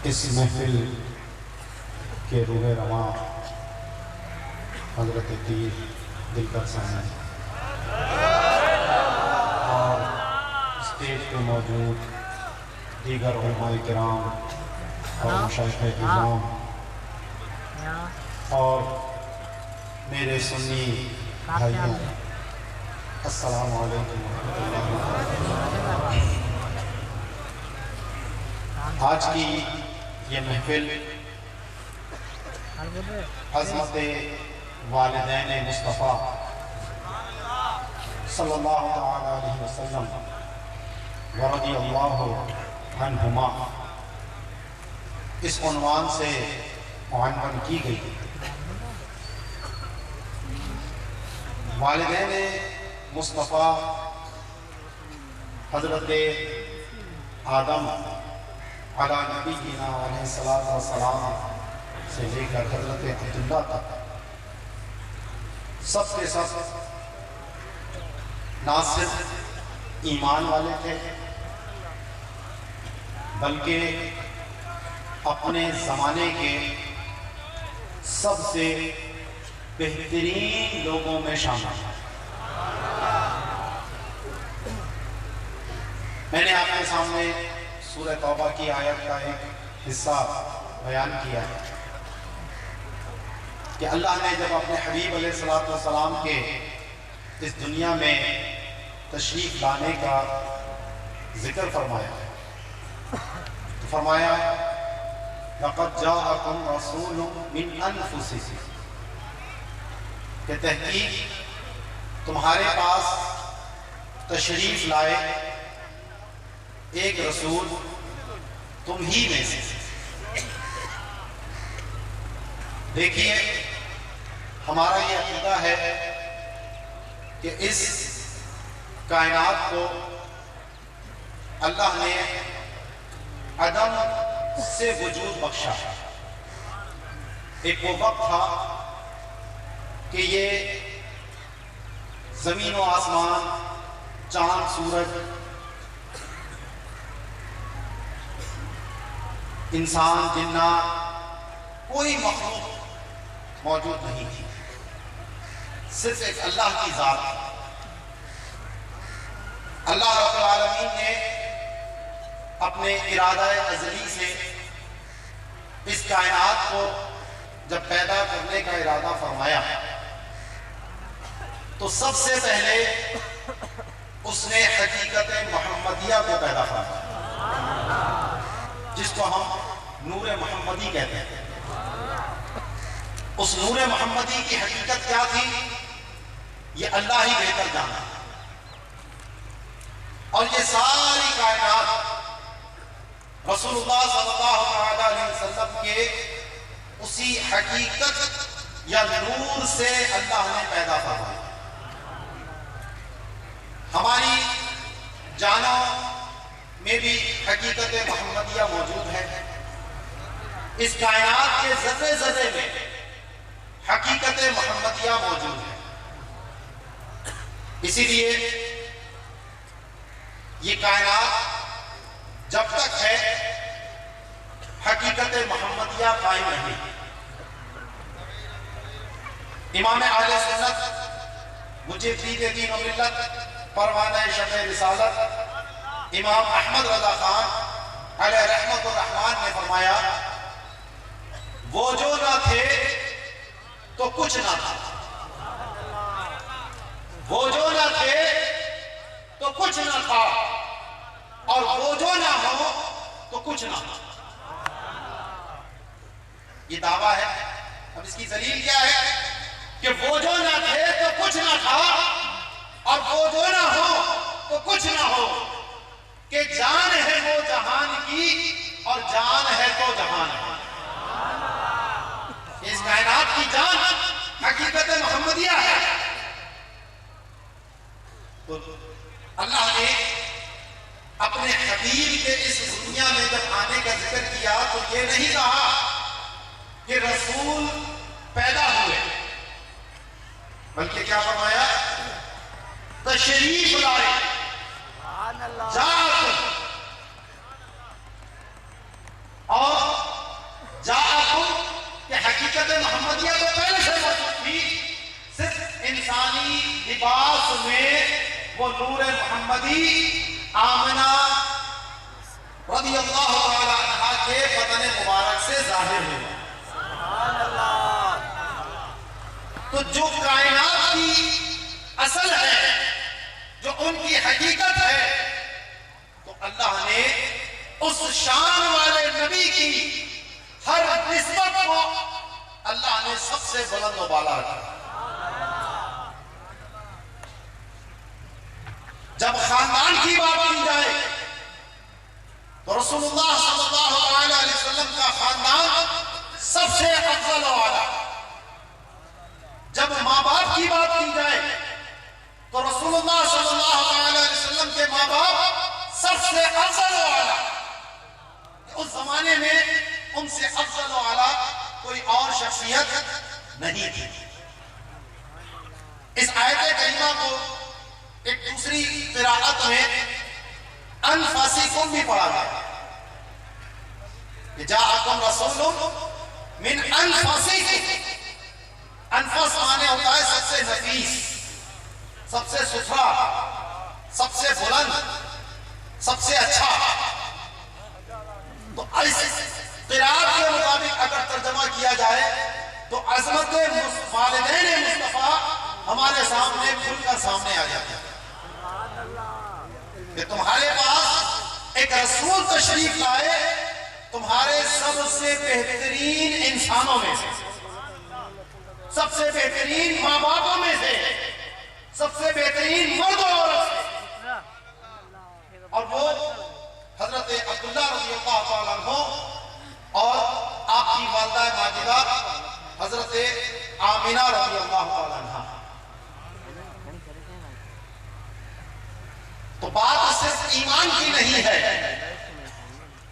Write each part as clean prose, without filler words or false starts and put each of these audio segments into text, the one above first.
اس محفل کے روح رواں حضرت پیر دلبر صاحب اور اسٹیج پہ موجود دیگر علماء کرام اور مشائخ اکرام اور میرے سنی بھائیوں، السلام علیکم ورحمۃ اللہ۔ آج کی یہ محفل عظمت والدین مصطفیٰ صلی اللہ علیہ وسلم ورضی اللہ عنہما اس عنوان سے عنوان کی گئی۔ والدین مصطفیٰ حضرت آدم علیہ نبینا علیہ السلام سے لے کر حضرت عبداللہ تک سب کے سب نہ صرف ایمان والے تھے بلکہ اپنے زمانے کے سب سے بہترین لوگوں میں شامل ہیں۔ میں نے آپ کے سامنے سورہ توبہ کی آیت کا ایک حصہ بیان کیا ہے کہ اللہ نے جب اپنے حبیب علیہ السلام کے اس دنیا میں تشریف لانے کا ذکر فرمایا تو فرمایا لَقَدْ جَاءَكُمْ رَسُولٌ مِّنْ أَنفُسِكُمْ کہ تحقیق تمہارے پاس تشریف لائے ایک رسول تم ہی میں سے۔ دیکھیے ہمارا یہ عقیدہ ہے کہ اس کائنات کو اللہ نے عدم سے وجود بخشا۔ ایک وہ وقت تھا کہ یہ زمین و آسمان، چاند سورج، انسان جنات، کوئی مخلوق موجود نہیں تھی، صرف ایک اللہ کی ذات۔ اللہ رب العالمین نے اپنے ارادہ ازلی سے اس کائنات کو جب پیدا کرنے کا ارادہ فرمایا تو سب سے پہلے اس نے حقیقت محمدیہ کو پیدا فرمایا، جس کو ہم نور محمدی کہتے ہیں۔ اس نور محمدی کی حقیقت کیا تھی یہ اللہ ہی بہتر جانا، اور یہ ساری کائنات رسول اللہ صلی اللہ علیہ وسلم کے اسی حقیقت یا نور سے اللہ نے پیدا فرمایا۔ ہماری جانوں میں بھی حقیقت محمدیہ موجود ہے، اس کائنات کے ذرے ذرے میں حقیقت محمدیہ موجود ہے۔ اسی لیے یہ کائنات جب تک ہے حقیقت محمدیہ قائم رہی۔ امام اہل سنت مجدد دین و ملت پروانہ شمع رسالت امام احمد رضا خان علیہ رحمت الرحمن نے فرمایا وہ جو نہ تھے تو کچھ نہ تھا، وہ جو نہ تھے تو کچھ نہ تھا، اور وہ جو نہ ہو تو کچھ نہ ہو۔ یہ دعویٰ ہے۔ اب اس کی دلیل کیا ہے کہ وہ جو نہ تھے تو کچھ نہ تھا، اور وہ جو نہ ہو تو کچھ نہ ہو، کہ جان ہے وہ جہان کی اور جان ہے تو جہان ہے۔ اس کائنات کی جان حقیقت محمدیہ ہے۔ تو اللہ نے اپنے حبیب کے اس دنیا میں جب آنے کا ذکر کیا تو یہ نہیں کہا کہ رسول پیدا ہوئے، بلکہ کیا فرمایا؟ تشریف لائے، جا کر اور لباس میں وہ نور محمدی آمنہ رضی اللہ تعالی عنہا کے بدن مبارک سے ظاہر ہوا۔ تو جو کائنات کی اصل ہے، جو ان کی حقیقت ہے، تو اللہ نے اس شان والے نبی کی ہر نسبت کو اللہ نے سب سے بلند و بالا رکھا۔ جب خاندان کی بات کی جائے تو رسول اللہ صلی اللہ علیہ وسلم کا خاندان سب سے افضل و اعلیٰ۔ جب ماں باپ کی بات کی جائے تو رسول اللہ صلی اللہ علیہ وسلم کے ماں باپ سب سے افضل و اعلیٰ۔ اس زمانے میں ان سے افضل و اعلیٰ کوئی اور شخصیت نہیں تھی۔ اس آیت کریمہ کو ایک دوسری قراءت میں انفسکم بھی پڑھا گیا کہ جاءکم رسول من انفسکم۔ انفس معنی ہوتا ہے سب سے نفیس، سب سے ستھرا، سب سے بلند، سب سے اچھا۔ تو اس قراءت کے مطابق اگر ترجمہ کیا جائے تو عظمت والدین مصطفیٰ ہمارے سامنے کھل کر سامنے آ جاتے ہیں کہ تمہارے پاس ایک رسول تشریف لائے، تمہارے سب سے بہترین انسانوں میں سے، سب سے بہترین ماں باپوں میں سے، سب سے بہترین مرد و عورت سے، اور وہ حضرت عبداللہ رضی اللہ تعالیٰ عنہ اور آپ کی والدہ ماجدہ حضرت آمنہ رضی اللہ تعالیٰ عنہ۔ تو بات صرف ایمان کی نہیں ہے،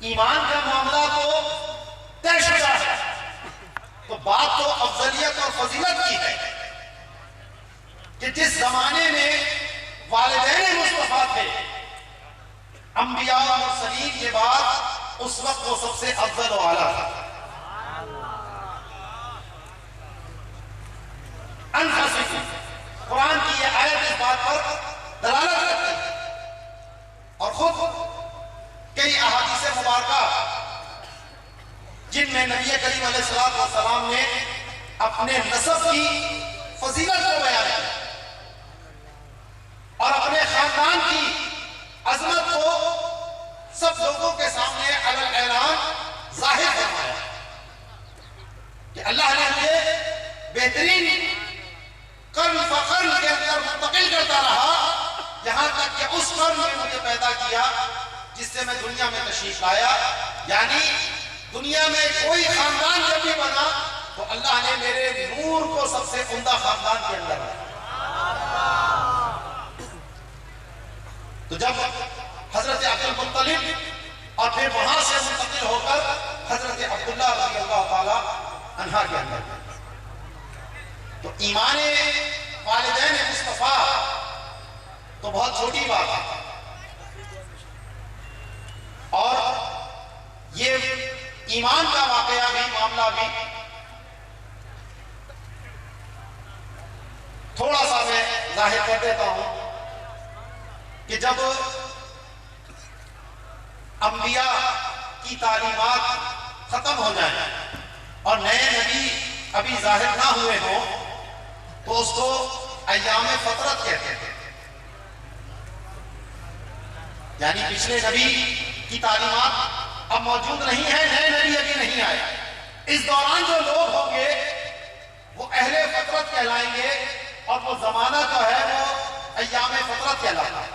ایمان کا معاملہ تو طے شدہ ہے، تو بات تو افضلیت اور فضیلت کی ہے کہ جس زمانے میں والدین مصطفیٰ تھے، انبیاء و مرسلین کے بعد اس وقت وہ سب سے افضل و اعلیٰ تھا۔ انفسکم، قرآن کی یہ آیت اس بات پر دلالت کرتی ہے، اور خود کئی احادیث مبارکہ جن میں نبی کریم علیہ السلام نے اپنے نسب کی فضیلت کو بیان کیا اور اپنے خاندان کی عظمت کو سب لوگوں کے سامنے علی الاعلان ظاہر فرمایا کہ اللہ نے مجھے بہترین قرن فقرن کے اندر منتقل کرتا رہا، یہاں تک کہ اس قرن میں مجھے پیدا کیا جس سے میں دنیا میں تشریف لایا۔ یعنی دنیا میں کوئی خاندان جب بھی بنا تو اللہ نے میرے نور کو سب سے عمدہ خاندان کے اندر رکھا۔ تو جب حضرت عبد المطلب اور پھر وہاں سے منتقل ہو کر حضرت عبداللہ رضی اللہ تعالی عنہ کے اندر، تو ایمان والدین مصطفیٰ تو بہت چھوٹی بات ہے، اور یہ ایمان کا واقعہ بھی، معاملہ بھی تھوڑا سا میں ظاہر کر دیتا ہوں کہ جب انبیاء کی تعلیمات ختم ہو جائیں اور نئے نبی ابھی ظاہر نہ ہوئے ہوں تو اس کو ایام فترت کہتے ہیں، یعنی پچھلے نبی کی تعلیمات اب موجود نہیں ہے، نئے نبی ابھی نہیں آئے، اس دوران جو لوگ ہوں گے وہ اہل فترت کہلائیں گے، اور وہ زمانہ جو ہے وہ ایام فترت کہلاتا ہے۔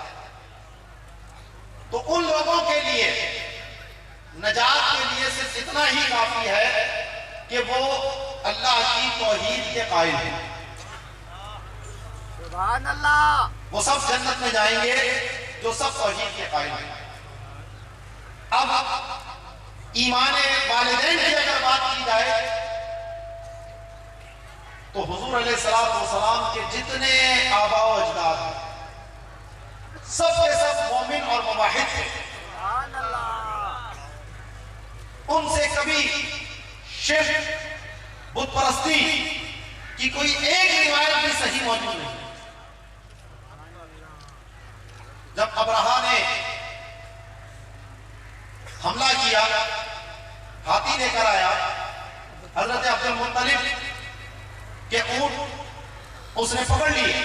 تو ان لوگوں کے لیے نجات کے لیے صرف اتنا ہی کافی ہے کہ وہ اللہ کی توحید کے قائل ہیں، سبحان اللہ، وہ سب جنت میں جائیں گے جو سب توحید کے قائل ہیں۔ اب ایمان والدین کی اگر بات کی جائے تو حضور علیہ السلام کے جتنے آباء و اجداد ہیں سب کے سب مومن اور موحد تھے، سبحان اللہ، ان سے کبھی شرک، بت پرستی کی کوئی ایک روایت بھی صحیح موجود نہیں۔ حملہ کیا، ہاتھی لے کر آیا، حضرت عبد المطلب کے اونٹ اس نے پکڑ لیے.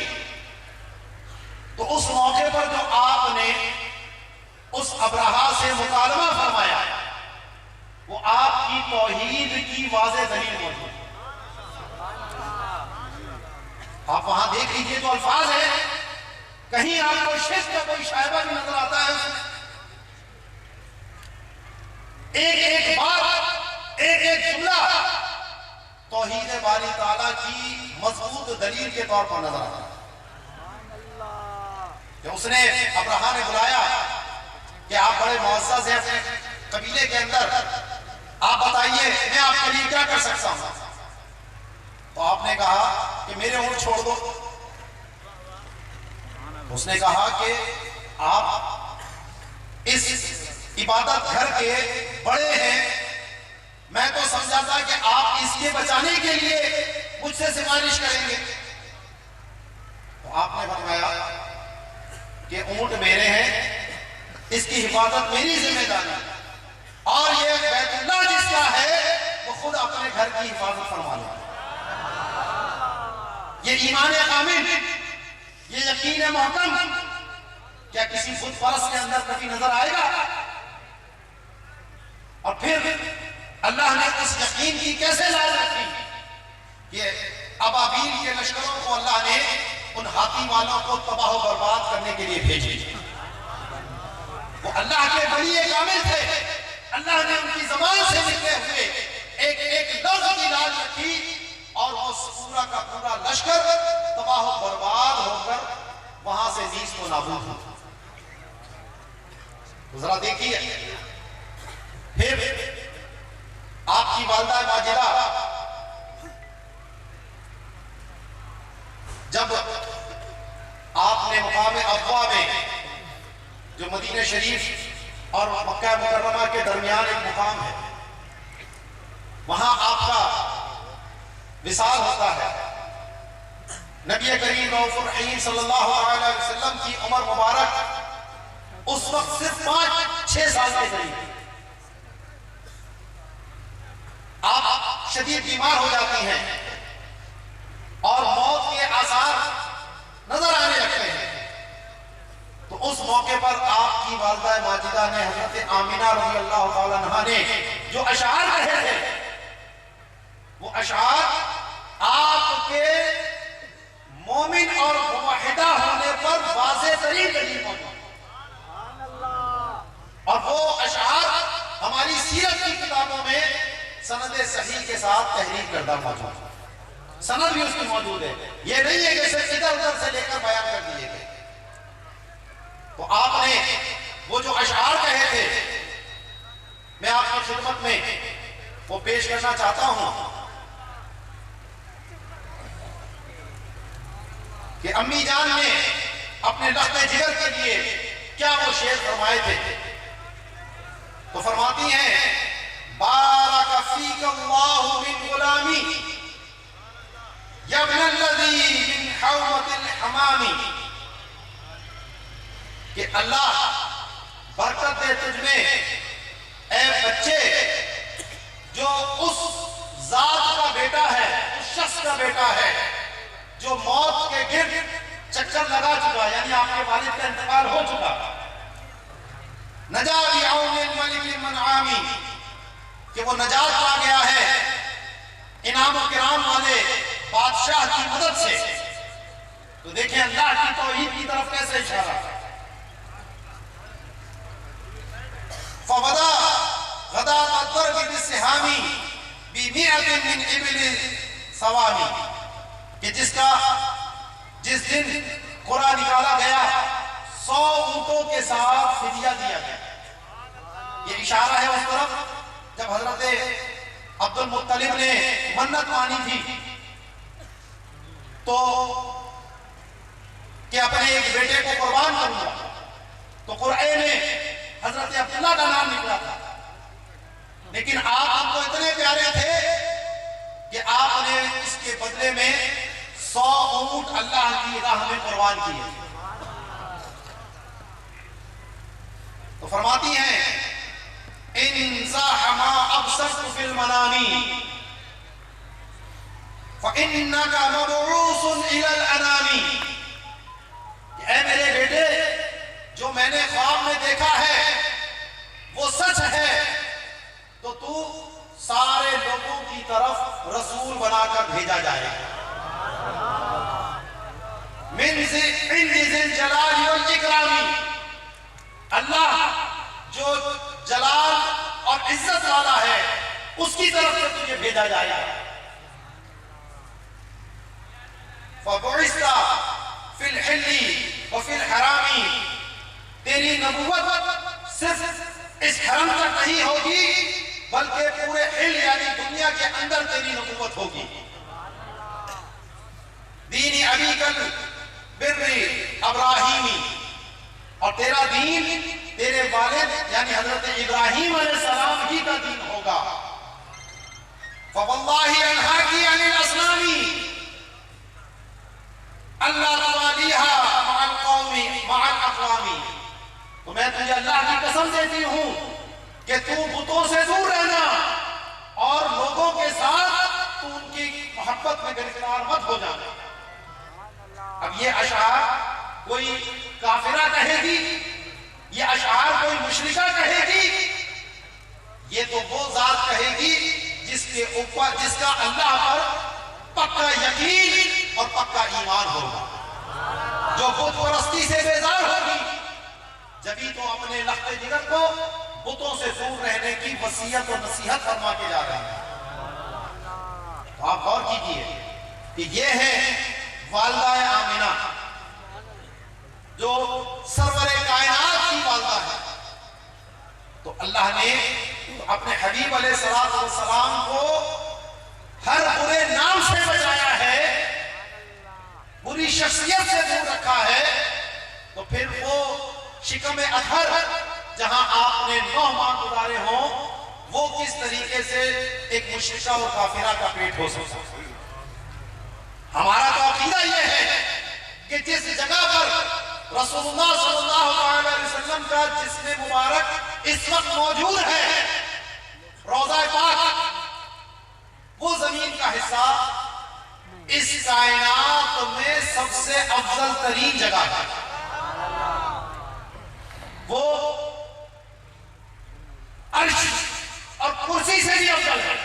تو اس موقع پر جو آپ نے اس ابرہہ سے مکالمہ فرمایا وہ آپ کی توحید کی واضح دلیل موجود. آپ وہاں دیکھ لیجئے تو الفاظ ہیں، کہیں آپ کو شرک کا کوئی شائبہ بھی نظر آتا ہے. ایک ایک بات، ایک ایک جملہ توحید باری تعالیٰ کی مضبوط دلیل کے طور پر نظر آتا ہے. کہ اس نے ابرہہ نے بلایا کہ آپ بڑے معزز ہیں اپنے قبیلے کے اندر، آپ بتائیے میں آپ کے لیے کیا کر سکتا ہوں. تو آپ نے کہا کہ میرے اونٹ چھوڑ دو. اس نے کہا کہ آپ اس عبادت گھر کے بڑے ہیں، میں تو سمجھا تھا کہ آپ اس کے بچانے کے لیے مجھ سے سفارش کریں گے. تو آپ نے فرمایا کہ اونٹ میرے ہیں، اس کی حفاظت میری ذمہ داری ہے، اور یہ بیت اللہ جس کا ہے وہ خود اپنے گھر کی حفاظت فرما لے. یہ ایمان کامل، یہ یقین محکم کیا کسی بت پرست کے اندر کبھی نظر آئے گا؟ اور پھر اللہ نے اس یقین کی کیسے لاز رکھی کہ ابابیل کے لشکروں کو اللہ نے ان ہاتھی والوں کو تباہ و برباد کرنے کے لیے بھیجے. وہ اللہ کے ولی کامل تھے، اللہ نے ان کی زبان سے نکلے ہوئے ایک ایک لفظ کی لاز رکھی، اور وہ پورا کا پورا لشکر تباہ و برباد ہو کر وہاں سے نیست و نابود ہو. ذرا دیکھیے پھر آپ کی والدہ ماجدہ جب آپ نے مقام ابوا میں، جو مدینہ شریف اور مکہ مکرمہ کے درمیان ایک مقام ہے، وہاں آپ کا وصال ہوتا ہے. نبی کریم رؤوف الرحیم صلی اللہ علیہ وسلم کی عمر مبارک اس وقت صرف 5-6 سال کے قریب. آپ شدید بیمار ہو جاتی ہیں اور موت کے آثار نظر آنے لگتے ہیں. تو اس موقع پر آپ کی والدہ ماجدہ نے حضرت آمینہ رضی اللہ تعالیٰ عنہا نے جو اشعار کہے تھے، وہ اشعار آپ کے مومن اور موحدہ ہونے پر واضح ترین دلیل موجود. اور وہ اشعار ہماری سیرت کی کتابوں میں سند صحیح کے ساتھ تحریر کردہ موجود ہے. سند بھی اس کی موجود ہے، یہ نہیں ہے کہ صرف ادھر ادھر سے لے کر بیان کر دیے گئے. تو آپ نے وہ جو اشعار کہے تھے میں آپ کی خدمت میں وہ پیش کرنا چاہتا ہوں کہ امی جان نے اپنے لخت جگر کے لیے کیا وہ شعر فرمائے تھے. تو فرماتی ہیں بارک فیک اللہ من غلامی یا ابن الذی من حومت الحمامی، کہ اللہ برکت دے تجھ میں اے بچے جو اس ذات کا بیٹا ہے، اس شخص کا بیٹا ہے جو موت کے گرد چکر لگا چکا، یعنی آپ کے والد کا انتقال ہو چکا. نجا بعون الملک المنعامی، کہ وہ نجات پا گیا ہے انعام و کرام والے بادشاہ کی مدد سے. تو دیکھیں اللہ کی توحید کی طرف کیسے اشارہ. فَوَدَا غَدَاءَ الضَّرْبِ بِالسِّهَامِ بِمِئَةٍ مِّنْ إِبِلِ سَوَامِ، کہ جس دن قرآن نکالا گیا 100 اونٹوں کے ساتھ فدیہ دیا گیا. یہ اشارہ ہے اس طرف جب حضرت عبد المطلب نے منت مانی تھی تو کہ اپنے ایک بیٹے کو قربان کروں گا، تو قرآن میں حضرت عبداللہ کا نام نکلا تھا، لیکن آپ ہم کو اتنے پیارے تھے کہ آپ نے اس کے بدلے میں 100 اونٹ اللہ کی راہ میں قربان کیے. تو فرماتی ہیں في المنام فإنك مبعوث إلى الأنام. اے میرے بیٹے، جو میں نے خواب میں دیکھا ہے وہ سچ ہے، تو تو سارے لوگوں کی طرف رسول بنا کر بھیجا جائے گا. من عند ذی الجلال والاکرام، اللہ جو جلال اور عزت والا ہے اس کی طرف سے تجھے بھیجا جائے گا. فبعثت فی الحل وفی الحرام، تیری نبوت صرف اس حرم تک نہیں ہوگی بلکہ پورے حل یعنی دنیا کے اندر تیری نبوت ہوگی. دینی ابیک البر ابراہیمی، اور تیرا دین تیرے والد یعنی حضرت ابراہیم علیہ السلام ہی کا دین ہوگا. فواللہ انہاکی عن الاسنام اللہ توالیہا مع القوم مع الاقوام. تو میں تجھے اللہ کی قسم دیتی ہوں کہ تو بتوں سے دور رہنا اور لوگوں کے ساتھ تو ان کی محبت میں گرفتار مت ہو جانا. اب یہ اشعار کوئی کافرہ کہے گی، یہ اشعار کوئی مشرکہ کہے گی، یہ تو وہ ذات کہے گی جس کا اللہ پر پکا یقین اور پکا ایمان ہوگا، جو بت پرستی سے بیزار ہوگی. جبھی تو اپنے لخت جگر کو بتوں سے دور رہنے کی وصیت اور نصیحت فرما کے جا رہے ہیں. تو آپ غور کیجئے کہ یہ ہے والدہ آمنہ جو سرور کائنات کی والدہ ہے. تو اللہ نے اپنے حبیب علیہ السلام کو ہر برے نام سے بچایا ہے، بری شخصیت سے دور رکھا ہے. تو پھر وہ شکم اطہر جہاں آپ نے 9 ماہ گزارے ہوں وہ کس طریقے سے ایک مشرکہ و کافرہ کا پیٹ ہو سکتا. ہمارا تو عقیدہ یہ ہے کہ جس جگہ پر رسول اللہ صلی اللہ علیہ وسلم کا جسم مبارک اس وقت موجود ہے، روضہ پاک، وہ زمین کا حصہ اس کائنات میں سب سے افضل ترین جگہ ہے. وہ عرش اور کرسی سے بھی افضل ہے،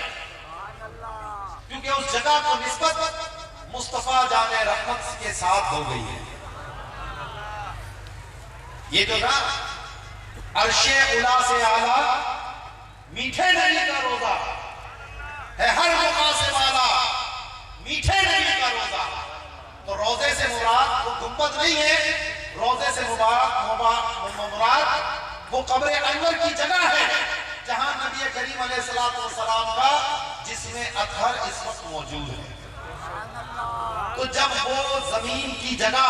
کیونکہ اس جگہ کو نسبت مصطفیٰ جان رحمت کے ساتھ ہو گئی ہے. یہ جو نا عرش اعلیٰ سے اعلیٰ میٹھے نبی کا روزہ ہے، ہر مقام سے والا میٹھے نبی کا روزہ. تو روزے سے مراد وہ گنبد نہیں ہے، روزے سے مراد وہ قبر انور کی جگہ ہے جہاں نبی کریم علیہ السلام کا جسم اطہر اس وقت موجود ہے. تو جب وہ زمین کی جگہ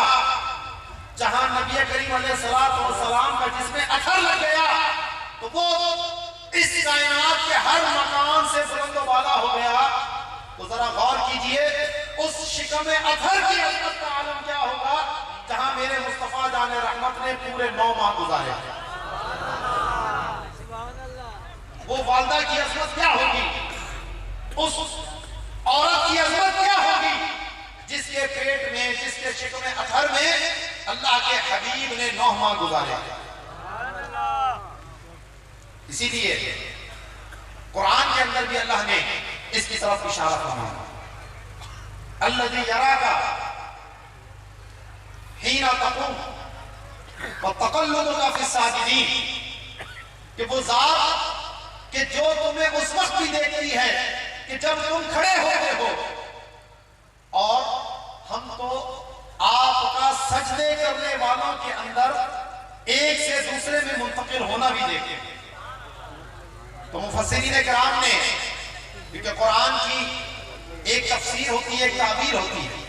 جہاں نبی کریم علیہ السلام کا جسم اطہر لگ گیا تو وہ اس کائنات کے ہر مکان سے بلند و بالا ہو گیا. تو ذرا غور کیجئے اس شکم اطہر کی عظمت کا عالم کیا ہوگا جہاں میرے مصطفیٰ جان رحمت نے پورے 9 ماہ گزارے. وہ والدہ کی عظمت کیا ہوگی، اس عورت کی عظمت کیا ہوگی جس کے پیٹ میں، جس کے شکم اطہر میں اللہ کے حبیب نے 9 ماہ گزارے. اسی لیے قرآن کے اندر بھی اللہ نے اس کی طرف اشارہ فرمایا، الذی یراک حین تقوم وتقلبک فی الساجدین، کہ وہ ذات کہ جو تمہیں اس وقت بھی دیکھتی ہے کہ جب تم کھڑے ہوتے ہو، اور ہم تو آپ کا سجدے کرنے والوں کے اندر ایک سے دوسرے میں منتقل ہونا بھی دیکھتے ہیں. تو مفسرین کرام نے، کیونکہ قرآن کی ایک تفسیر ہوتی ہے، ایک تعبیر ہوتی ہے.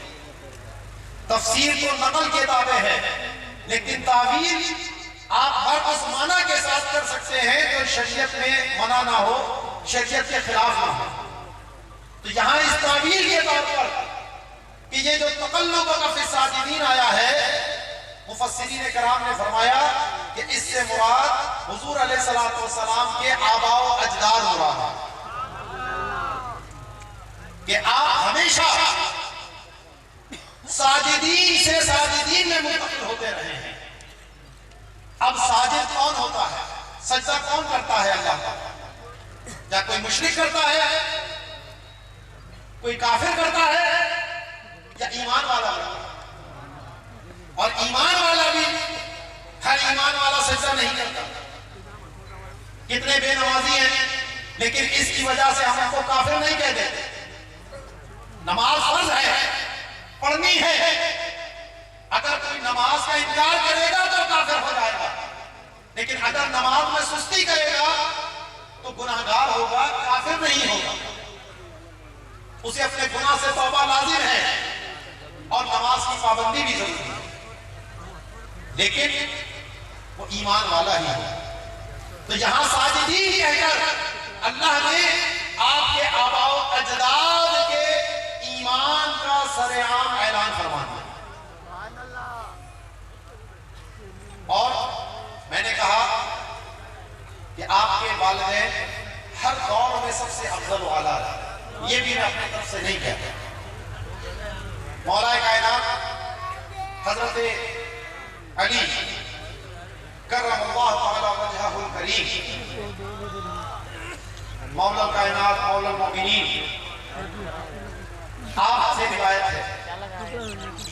تفسیر تو نقل کے تابع ہے، لیکن تعبیر آپ ہر اس معنی کے ساتھ کر سکتے ہیں جو شریعت میں منع نہ ہو، شریعت کے خلاف نہ ہو. تو یہاں اس تعبیر کے طور پر کہ یہ جو تقلب فی الساجدین آیا ہے، مفسرین کرام نے فرمایا کہ اس سے مراد حضور علیہ السلام کے آباء و اجداد مراد ہے. کہ آپ ہمیشہ ساجدین سے ساجدین میں منتقل ہوتے رہے ہیں۔ اب ساجد کون ہوتا ہے؟ سجدہ کون کرتا ہے اللہ کا؟ کیا کوئی مشرک کرتا ہے؟ کوئی کافر کرتا ہے؟ یا ایمان والا کرتا ہے؟ اور ایمان والا بھی ہر ایمان والا سجدہ نہیں کرتا۔ کتنے بے نمازی ہیں لیکن اس کی وجہ سے ہم کو کافر نہیں کہہ دیتے۔ نماز فرض ہے، پڑھنی ہے، اگر کوئی نماز کا انکار کرے گا تو کافر ہو جائے گا، لیکن اگر نماز میں سستی کرے گا تو گناہگار ہوگا، کافر نہیں ہوگا۔ اسے اپنے گناہ سے توبہ لازم ہے اور نماز کی پابندی بھی ضروری ہے، لیکن وہ ایمان والا ہی ہے۔ تو یہاں ساجدین کہہ کر اللہ نے آپ کے آباء و اجداد کے ایمان کا سرعام اعلان فرما دیا۔ اور میں نے کہا کہ آپ کے والدین ہر دور میں سب سے افضل و اعلیٰ ہے، یہ بھی میں اپنی طرف سے نہیں کہتا۔ مولا کائنات حضرت علی کرم اللہ تعالی وجہہ الکریم، مولا کائنات مولا المؤمنین، آپ سے روایت ہے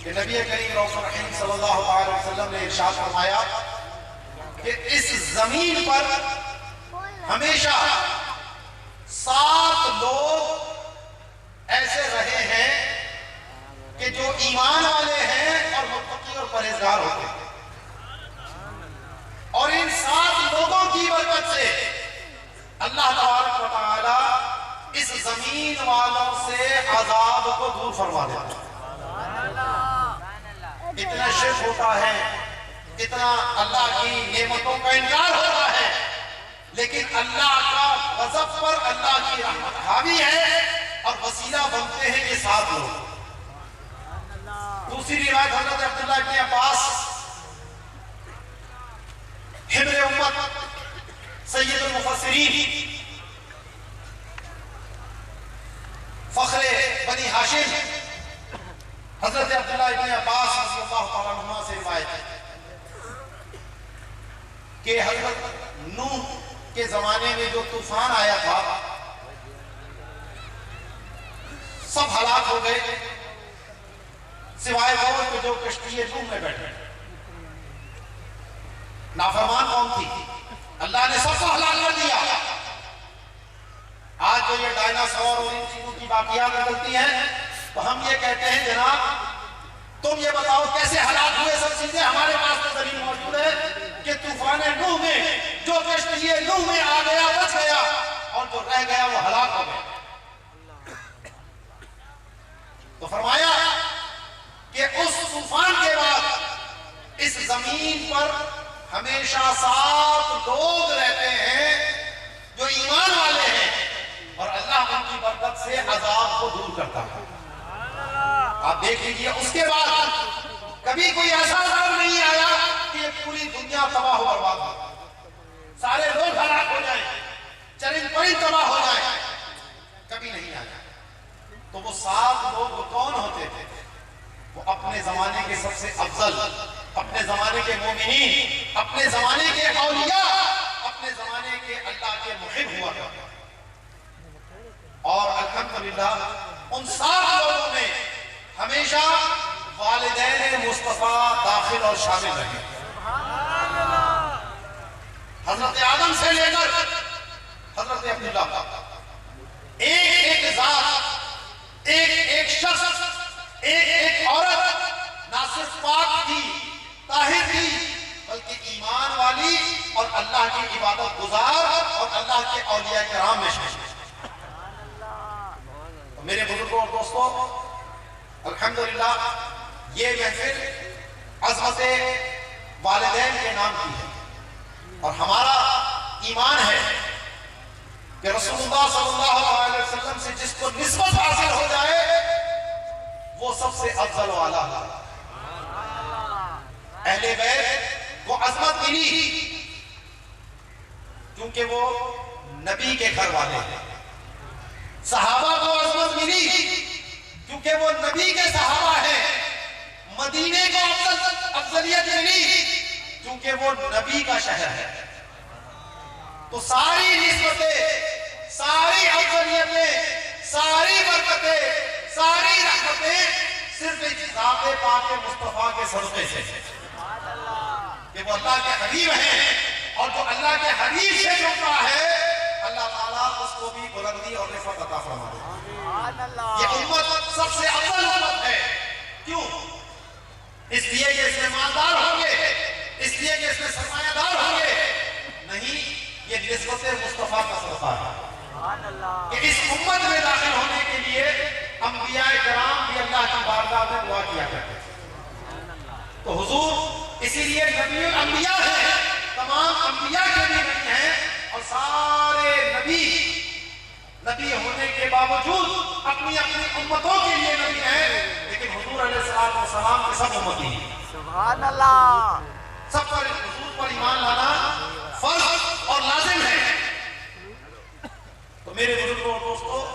کہ نبی کریم رؤوف الرحیم صلی اللہ علیہ وسلم نے ارشاد فرمایا کہ اس زمین پر ہمیشہ 7 لوگ ایسے رہے ہیں کہ جو ایمان والے ہیں اور متقی اور پرہیزگار ہوتے ہیں، اور ان 7 لوگوں کی برکت سے اللہ تبارک و تعالی اس زمین والوں سے عذاب کو دور فرما دیتا ہے۔ اتنا شرک ہوتا ہے، اتنا اللہ کی نعمتوں کا انکار ہوتا ہے، لیکن اللہ کا غضب پر اللہ کی رحمت حاوی ہے اور وسیلہ بنتے ہیں یہ 7 لوگ۔ دوسری روایت حضرت عبداللہ ابن عباس، حبر امت، سید المفسرین، فخر بنی ہاشم، حضرت عبداللہ ابن عباس رضی اللہ تعالیٰ عنہ سے روایت ہے کہ حضرت نوح کے زمانے میں جو طوفان آیا تھا سب ہلاک ہو گئے سوائے وہ کہ جو کشتی نوح میں بیٹھے۔ نافرمان قوم تھی، اللہ نے سب کو ہلاک کر دیا۔ آج جو یہ ڈائناسور اور ان چیزوں کی باقیات نکلتی ہیں تو ہم یہ کہتے ہیں جناب تم یہ بتاؤ کیسے ہلاک ہوئے سب چیزیں، ہمارے پاس تو دلیل موجود ہے کہ طوفان نوح میں جو کشتی نوح میں آ گیا بچ گیا اور جو رہ گیا وہ ہلاک ہو گیا۔ تو فرمایا کہ اس طوفان کے بعد اس زمین پر ہمیشہ 7 لوگ رہتے ہیں جو ایمان والے ہیں اور اللہ ان کی برکت سے عذاب کو دور کرتا ہے۔ آپ دیکھ لیجئے اس کے بعد کبھی کوئی ایسا عذاب نہیں آیا کہ یہ پوری دنیا تباہ و برباد ہو، سارے لوگ ہلاک ہو جائیں، چرند پرند تباہ ہو جائیں، کبھی نہیں آیا۔ تو وہ 7 لوگ کون ہوتے تھے؟ وہ اپنے زمانے کے سب سے افضل، اپنے زمانے کے مومنین، اپنے زمانے کے اولیاء، اپنے زمانے کے اللہ کے محب ہوا کرتے۔ اور الحمدللہ ان 7 لوگوں میں ہمیشہ والدین مصطفیٰ داخل اور شامل رہے۔ حضرت آدم سے لے کر حضرت عبداللہ، ایک ذات، ایک شخص، ایک عورت نہ صرف پاک تھی، طاہر تھی، بلکہ ایمان والی اور اللہ کی عبادت گزار اور اللہ کے اولیاء کرام میں شامل۔ میرے بزرگوں اور دوستوں، الحمدللہ یہ محفل عظمت والدین کے نام کی ہے اور ہمارا ایمان ہے کہ رسول اللہ صلی اللہ علیہ وسلم سے جس کو نسبت حاصل ہو جائے وہ سب سے افضل و اعلیٰ ہے۔ اہل بیت کو عظمت ملی کیونکہ وہ نبی کے گھر والے ہیں، صحابہ کو عظمت ملی کیونکہ وہ نبی کے صحابہ ہیں. مدینے کو افضلیت ملی کیونکہ وہ نبی کا شہر ہے. تو ساری نسبتیں، ساری افضلیتیں، ساری برکتیں، ساری رحمتیں صرف ایک ذات پاک مصطفیٰ کے صدقے سے کہ وہ اللہ کے حبیب ہیں. اور جو اللہ کے حبیب سے جڑتا ہے اللہ تعالیٰ اس کو بھی بلندی اور رفعت عطا فرما دیتا ہے. یہ امت سب سے افضل امت ہے. کیوں؟ اس لیے کہ اس میں مالدار ہوں گے، اس لیے کہ اس میں سرمایہ دار ہوں گے. نہیں، یہ نسبت مصطفیٰ کا صدقہ ہے کہ اس امت میں داخل ہونے کے لیے انبیاء کرام بھی اللہ کی بارگاہ میں دعا کیا کرتے ہیں. تو حضور اسی لیے نبی الانبیاء ہیں، تمام انبیاء کے بھی نبی ہیں. اور سارے نبی ہونے کے باوجود اپنی اپنی امتوں کے لیے نبی ہیں. لیکن حضور علیہ السلام کے سب امتی ہیں. سبحان اللہ. سب پر حضور پر ایمان لانا فرض اور لازم ہے. تو میرے بزرگوں اور دوستو،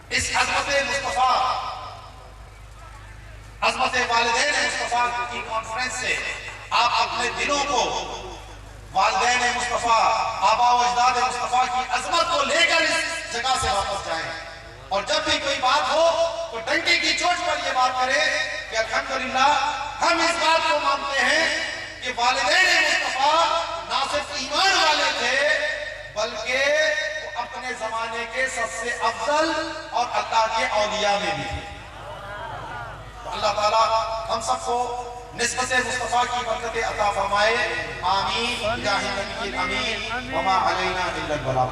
اس عظمت مصطفیٰ، عظمت والدین مصطفیٰ کی کانفرنس سے آپ اپنے دلوں کو والدین مصطفیٰ، آبا و اجداد مصطفیٰ کی عظمت کو لے کر اس جگہ سے واپس جائیں. اور جب بھی کوئی بات ہو تو ڈنڈے کی چوٹ پر یہ بات کرے کہ الحمدللہ ہم اس بات کو مانتے ہیں کہ والدین مصطفیٰ نہ صرف ایمان والے تھے بلکہ وہ اپنے زمانے کے سب سے افضل اور اللہ کے اولیاء میں بھی تھے. تو اللہ تعالیٰ ہم سب کو نسبت مصطفیٰ کی برکت عطا فرمائے. آمین بجاہ النبی الامین وما علینا الا البلاغ.